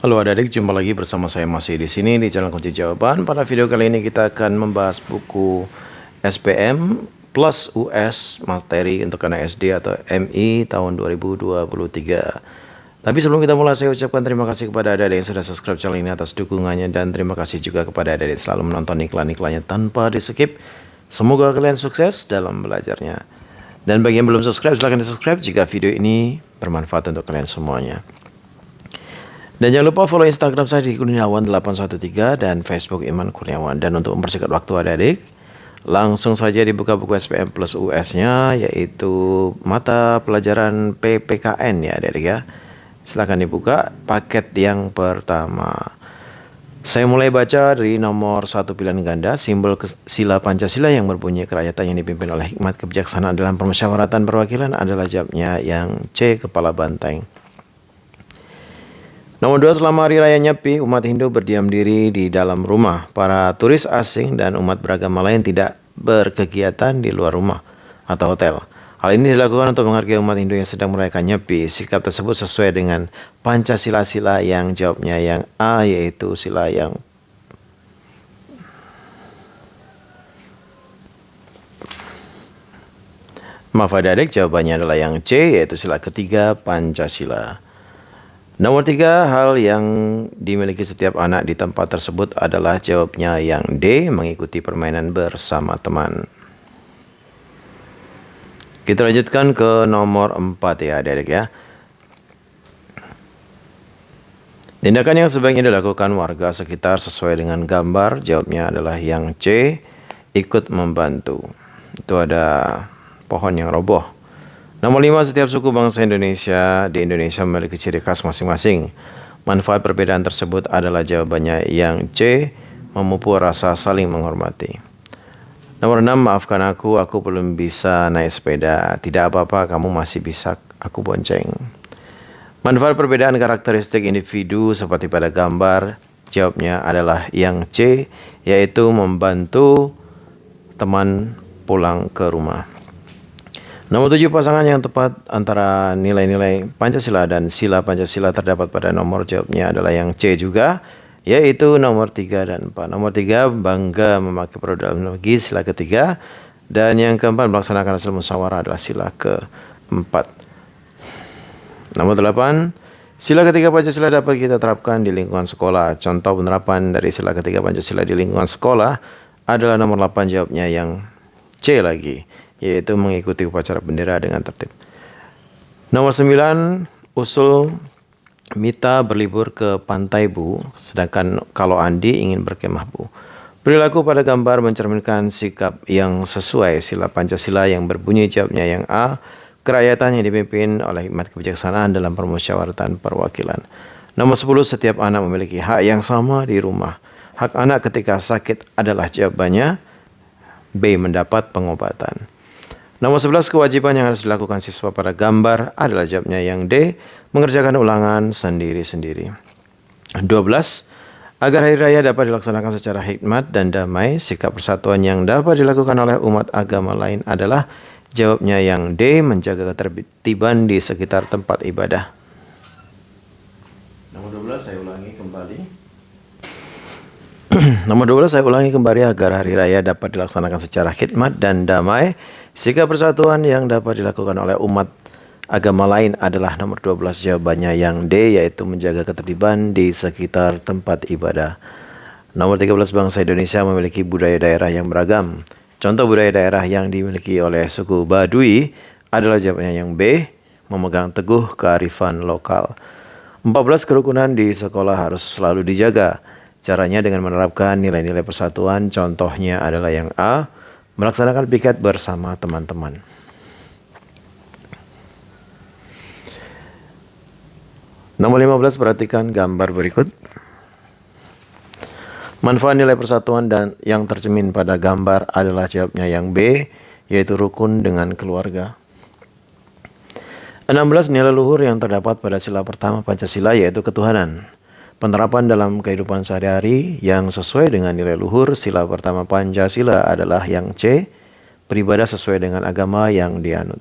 Halo adik-adik, jumpa lagi bersama saya masih di sini di channel Kunci Jawaban. Pada video kali ini kita akan membahas buku SPM plus US materi untuk anak SD atau MI tahun 2023. Tapi sebelum kita mulai, saya ucapkan terima kasih kepada adik-adik yang sudah subscribe channel ini atas dukungannya, dan terima kasih juga kepada adik-adik yang selalu menonton iklan-iklannya tanpa di skip. Semoga kalian sukses dalam belajarnya. Dan bagi yang belum subscribe, silahkan di subscribe jika video ini bermanfaat untuk kalian semuanya. Dan jangan lupa follow Instagram saya di Kurniawan813 dan Facebook Iman Kurniawan. Dan untuk mempersingkat waktu adik-adik, langsung saja dibuka buku SPM plus US-nya, yaitu mata pelajaran PPKN ya adik-adik ya. Silahkan dibuka paket yang pertama. Saya mulai baca dari nomor 1 pilihan ganda, simbol sila Pancasila yang berbunyi kerakyatan yang dipimpin oleh hikmat kebijaksanaan dalam permusyawaratan perwakilan adalah jawabnya yang C, kepala banteng. Nomor 2, selama Hari Raya Nyepi, umat Hindu berdiam diri di dalam rumah. Para turis asing dan umat beragama lain tidak berkegiatan di luar rumah atau hotel. Hal ini dilakukan untuk menghargai umat Hindu yang sedang merayakan Nyepi. Sikap tersebut sesuai dengan Pancasila yang jawabnya yang A, yaitu sila yang maaf adik-adik, jawabannya adalah yang C, yaitu sila ketiga Pancasila. Nomor 3, hal yang dimiliki setiap anak di tempat tersebut adalah jawabnya yang D, mengikuti permainan bersama teman. Kita lanjutkan ke nomor 4 ya adik-adik ya. Tindakan yang sebaiknya dilakukan warga sekitar sesuai dengan gambar, jawabnya adalah yang C, ikut membantu. Itu ada pohon yang roboh. Nomor 5, setiap suku bangsa Indonesia di Indonesia memiliki ciri khas masing-masing. Manfaat perbedaan tersebut adalah jawabannya yang C, memupuk rasa saling menghormati. Nomor 6, maafkan aku belum bisa naik sepeda. Tidak apa-apa, kamu masih bisa, aku bonceng. Manfaat perbedaan karakteristik individu seperti pada gambar, jawabnya adalah yang C, yaitu membantu teman pulang ke rumah. Nomor 7, pasangan yang tepat antara nilai-nilai Pancasila dan sila Pancasila terdapat pada nomor, jawabnya adalah yang C juga, yaitu nomor 3 dan 4. Nomor 3, bangga memakai produk dalam negeri, sila ketiga. Dan yang keempat, melaksanakan hasil musyawarah adalah sila keempat. Nomor 8, sila ketiga Pancasila dapat kita terapkan di lingkungan sekolah. Contoh penerapan dari sila ketiga Pancasila di lingkungan sekolah adalah nomor 8, jawabnya yang C lagi, yaitu mengikuti upacara bendera dengan tertib. Nomor 9, usul Mita berlibur ke pantai Bu, sedangkan kalau Andi ingin berkemah Bu. Perilaku pada gambar mencerminkan sikap yang sesuai sila Pancasila yang berbunyi, jawabnya yang A, kerakyatan yang dipimpin oleh hikmat kebijaksanaan dalam permusyawaratan perwakilan. Nomor 10, setiap anak memiliki hak yang sama di rumah. Hak anak ketika sakit adalah jawabannya B, mendapat pengobatan. Nomor 11, kewajiban yang harus dilakukan siswa pada gambar adalah jawabnya yang D, mengerjakan ulangan sendiri-sendiri. 12, agar hari raya dapat dilaksanakan secara hikmat dan damai, sikap persatuan yang dapat dilakukan oleh umat agama lain adalah jawabnya yang D, menjaga ketertiban di sekitar tempat ibadah. Nomor 12, saya ulangi kembali. Nomor 12, saya ulangi kembali, agar hari raya dapat dilaksanakan secara hikmat dan damai, sikap persatuan yang dapat dilakukan oleh umat agama lain adalah nomor 12, jawabannya yang D, yaitu menjaga ketertiban di sekitar tempat ibadah. Nomor 13, bangsa Indonesia memiliki budaya daerah yang beragam. Contoh budaya daerah yang dimiliki oleh suku Baduy adalah jawabannya yang B, memegang teguh kearifan lokal. 14, kerukunan di sekolah harus selalu dijaga. Caranya dengan menerapkan nilai-nilai persatuan, contohnya adalah yang A, melaksanakan piket bersama teman-teman. Nomor 15, perhatikan gambar berikut. Manfaat nilai persatuan dan yang tercermin pada gambar adalah jawabnya yang B, yaitu rukun dengan keluarga. 16, nilai luhur yang terdapat pada sila pertama Pancasila yaitu ketuhanan. Penerapan dalam kehidupan sehari-hari yang sesuai dengan nilai luhur sila pertama Pancasila adalah yang C, beribadah sesuai dengan agama yang dianut.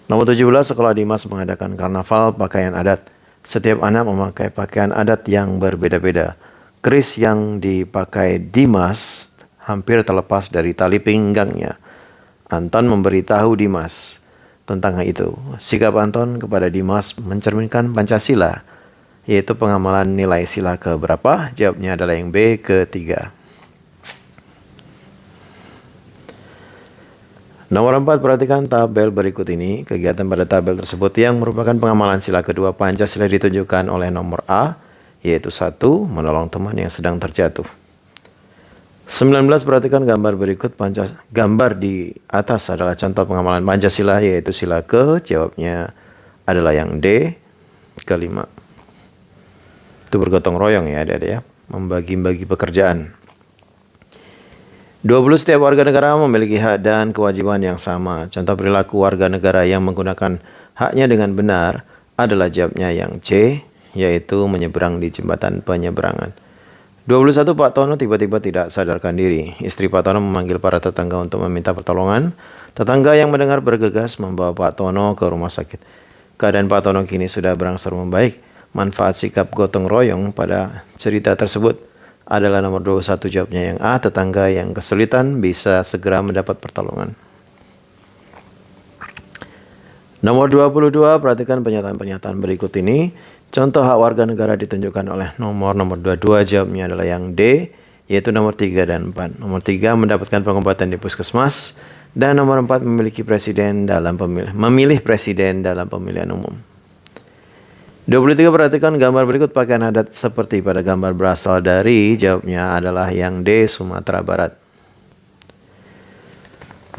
Nomor 17, Sekolah Dimas mengadakan karnaval pakaian adat. Setiap anak memakai pakaian adat yang berbeda-beda. Keris yang dipakai Dimas hampir terlepas dari tali pinggangnya. Anton memberitahu Dimas tentang hal itu. Sikap Anton kepada Dimas mencerminkan Pancasila, yaitu pengamalan nilai sila ke berapa? Jawabnya adalah yang B, ketiga. Nomor 4, perhatikan tabel berikut ini. Kegiatan pada tabel tersebut yang merupakan pengamalan sila kedua Pancasila ditunjukkan oleh nomor A, yaitu 1. Menolong teman yang sedang terjatuh. 19, perhatikan gambar berikut. Gambar di atas adalah contoh pengamalan Pancasila, yaitu sila ke. Jawabnya adalah yang D, kelima. Itu bergotong royong ya adik-adik ya, membagi-bagi pekerjaan. 20, setiap warga negara memiliki hak dan kewajiban yang sama. Contoh perilaku warga negara yang menggunakan haknya dengan benar adalah jawabnya yang C, yaitu menyeberang di jembatan penyeberangan. 21, Pak Tono tiba-tiba tidak sadarkan diri. Istri Pak Tono memanggil para tetangga untuk meminta pertolongan. Tetangga yang mendengar bergegas membawa Pak Tono ke rumah sakit. Keadaan Pak Tono kini sudah berangsur membaik. Manfaat sikap gotong royong pada cerita tersebut adalah nomor 21, jawabnya yang A. Tetangga yang kesulitan bisa segera mendapat pertolongan. Nomor 22, perhatikan pernyataan-pernyataan berikut ini. Contoh hak warga negara ditunjukkan oleh nomor 22, jawabnya adalah yang D, yaitu nomor 3 dan 4. Nomor 3, mendapatkan pengobatan di puskesmas. Dan nomor 4, memilih presiden dalam pemilihan umum. 23, perhatikan gambar berikut. Pakaian adat seperti pada gambar berasal dari, jawabnya adalah yang D, Sumatera Barat.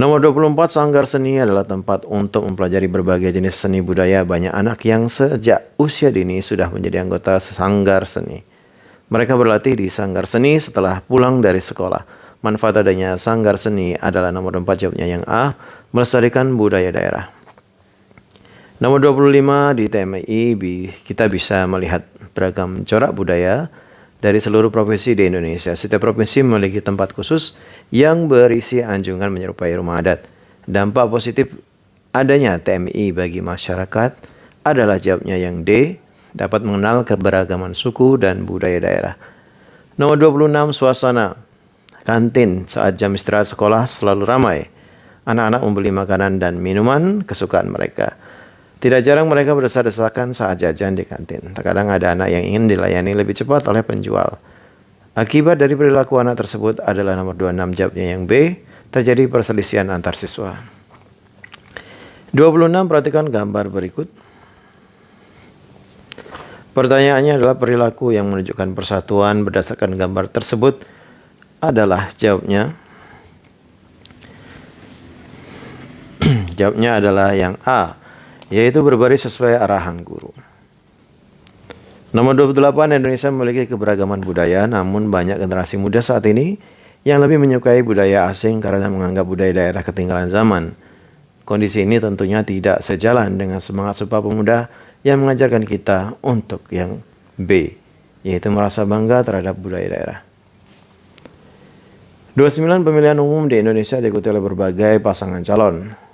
Nomor 24, sanggar seni adalah tempat untuk mempelajari berbagai jenis seni budaya. Banyak anak yang sejak usia dini sudah menjadi anggota sanggar seni. Mereka berlatih di sanggar seni setelah pulang dari sekolah. Manfaat adanya sanggar seni adalah nomor 4, jawabnya yang A, melestarikan budaya daerah. Nomor 25, di TMI kita bisa melihat beragam corak budaya dari seluruh provinsi di Indonesia. Setiap provinsi memiliki tempat khusus yang berisi anjungan menyerupai rumah adat. Dampak positif adanya TMI bagi masyarakat adalah jawabnya yang D, dapat mengenal keberagaman suku dan budaya daerah. Nomor 26, suasana kantin saat jam istirahat sekolah selalu ramai. Anak-anak membeli makanan dan minuman kesukaan mereka. Tidak jarang mereka berdesak-desakan saat jajan di kantin. Terkadang ada anak yang ingin dilayani lebih cepat oleh penjual. Akibat dari perilaku anak tersebut adalah nomor 26, jawabnya yang B, terjadi perselisihan antar siswa. 26, perhatikan gambar berikut. Pertanyaannya adalah perilaku yang menunjukkan persatuan berdasarkan gambar tersebut adalah jawabnya adalah yang A, yaitu berbaris sesuai arahan guru. Nomor 28, Indonesia memiliki keberagaman budaya, namun banyak generasi muda saat ini yang lebih menyukai budaya asing karena menganggap budaya daerah ketinggalan zaman. Kondisi ini tentunya tidak sejalan dengan semangat Sumpah Pemuda yang mengajarkan kita untuk yang B, yaitu merasa bangga terhadap budaya daerah. 29, pemilihan umum di Indonesia diikuti oleh berbagai pasangan calon.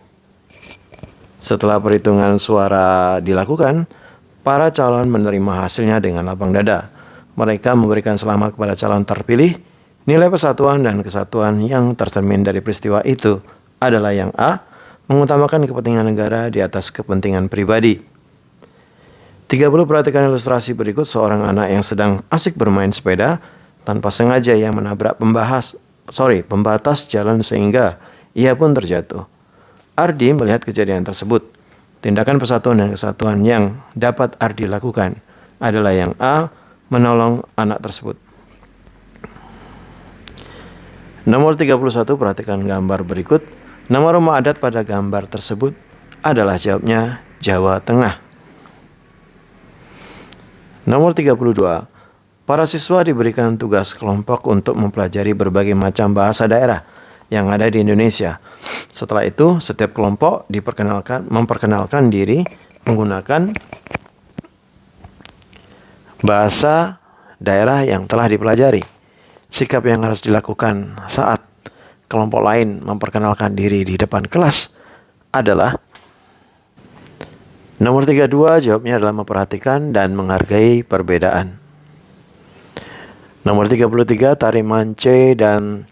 Setelah perhitungan suara dilakukan, para calon menerima hasilnya dengan lapang dada. Mereka memberikan selamat kepada calon terpilih. Nilai persatuan dan kesatuan yang tercermin dari peristiwa itu adalah yang A, mengutamakan kepentingan negara di atas kepentingan pribadi. 30, perhatikan ilustrasi berikut. Seorang anak yang sedang asik bermain sepeda tanpa sengaja yang menabrak pembatas jalan sehingga ia pun terjatuh. Ardi melihat kejadian tersebut. Tindakan persatuan dan kesatuan yang dapat Ardi lakukan adalah yang A, menolong anak tersebut. Nomor 31, perhatikan gambar berikut. Nama rumah adat pada gambar tersebut adalah jawabnya Jawa Tengah. Nomor 32, para siswa diberikan tugas kelompok untuk mempelajari berbagai macam bahasa daerah yang ada di Indonesia. Setelah itu, setiap kelompok memperkenalkan diri menggunakan bahasa daerah yang telah dipelajari. Sikap yang harus dilakukan saat kelompok lain memperkenalkan diri di depan kelas adalah Nomor 32 jawabnya adalah memperhatikan dan menghargai perbedaan. Nomor 33 tari mance dan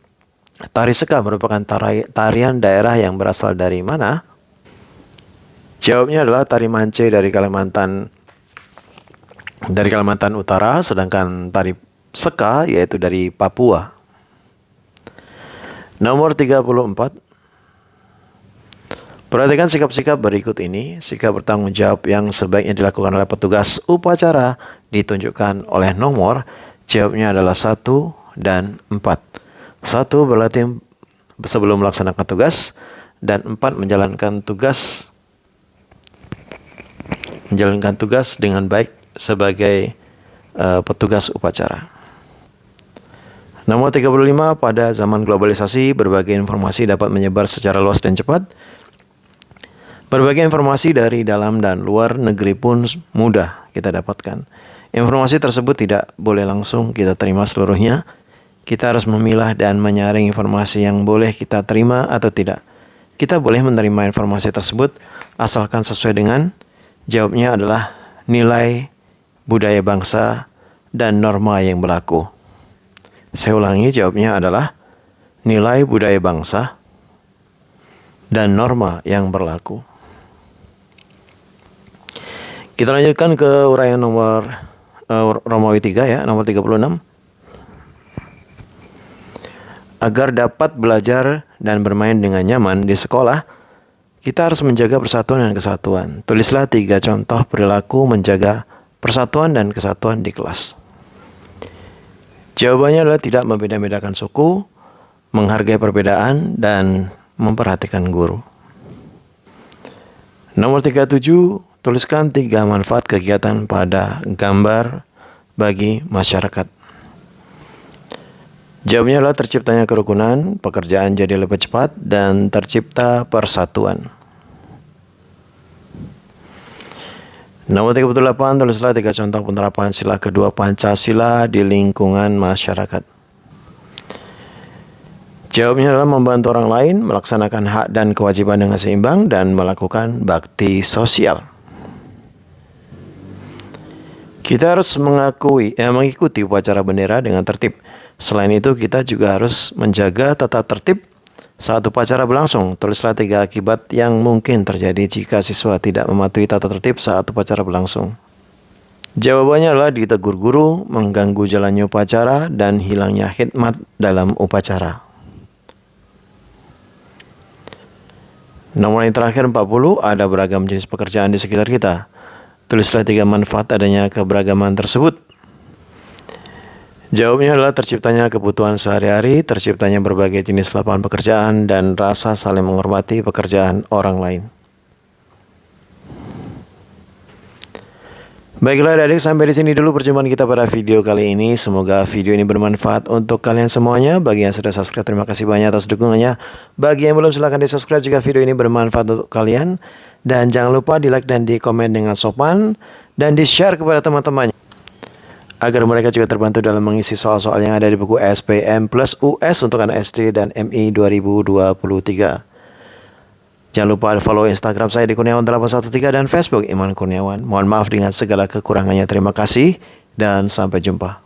tari seka merupakan tarian daerah yang berasal dari mana? Jawabnya adalah tari mance dari Kalimantan Utara, sedangkan tari seka yaitu dari Papua. Nomor 34. Perhatikan sikap-sikap berikut ini. Sikap bertanggung jawab yang sebaiknya dilakukan oleh petugas upacara ditunjukkan oleh nomor. Jawabnya adalah 1 dan 4. 1 berlatih sebelum melaksanakan tugas, dan 4 menjalankan tugas dengan baik sebagai petugas upacara. Nomor 35, pada zaman globalisasi berbagai informasi dapat menyebar secara luas dan cepat. Berbagai informasi dari dalam dan luar negeri pun mudah kita dapatkan. Informasi tersebut tidak boleh langsung kita terima seluruhnya. Kita harus memilah dan menyaring informasi yang boleh kita terima atau tidak. Kita boleh menerima informasi tersebut asalkan sesuai dengan, jawabnya adalah nilai budaya bangsa dan norma yang berlaku. Saya ulangi, jawabnya adalah nilai budaya bangsa dan norma yang berlaku. Kita lanjutkan ke uraian nomor Romawi 3 ya, nomor 36. Agar dapat belajar dan bermain dengan nyaman di sekolah, kita harus menjaga persatuan dan kesatuan. Tulislah 3 contoh perilaku menjaga persatuan dan kesatuan di kelas. Jawabannya adalah tidak membeda-bedakan suku, menghargai perbedaan, dan memperhatikan guru. Nomor 37, tuliskan 3 manfaat kegiatan pada gambar bagi masyarakat. Jawabnya adalah terciptanya kerukunan, pekerjaan jadi lebih cepat, dan tercipta persatuan. Nomor 38, tulislah 3 contoh penerapan sila kedua Pancasila di lingkungan masyarakat. Jawabnya adalah membantu orang lain, melaksanakan hak dan kewajiban dengan seimbang, dan melakukan bakti sosial. Kita harus mengikuti upacara bendera dengan tertib. Selain itu, kita juga harus menjaga tata tertib saat upacara berlangsung. Tulislah 3 akibat yang mungkin terjadi jika siswa tidak mematuhi tata tertib saat upacara berlangsung. Jawabannya adalah ditegur guru, mengganggu jalannya upacara, dan hilangnya khidmat dalam upacara. Nomor yang terakhir 40, ada beragam jenis pekerjaan di sekitar kita. Tulislah 3 manfaat adanya keberagaman tersebut. Jawabnya adalah terciptanya kebutuhan sehari-hari, terciptanya berbagai jenis lapangan pekerjaan, dan rasa saling menghormati pekerjaan orang lain. Baiklah adik-adik, sampai di sini dulu perjumpaan kita pada video kali ini. Semoga video ini bermanfaat untuk kalian semuanya. Bagi yang sudah subscribe, terima kasih banyak atas dukungannya. Bagi yang belum, silahkan di subscribe jika video ini bermanfaat untuk kalian. Dan jangan lupa di like dan di komen dengan sopan, dan di share kepada teman-temannya, agar mereka juga terbantu dalam mengisi soal-soal yang ada di buku SPM Plus US untuk anak SD dan MI 2023. Jangan lupa follow Instagram saya di Kurniawan813 dan Facebook Iman Kurniawan. Mohon maaf dengan segala kekurangannya. Terima kasih dan sampai jumpa.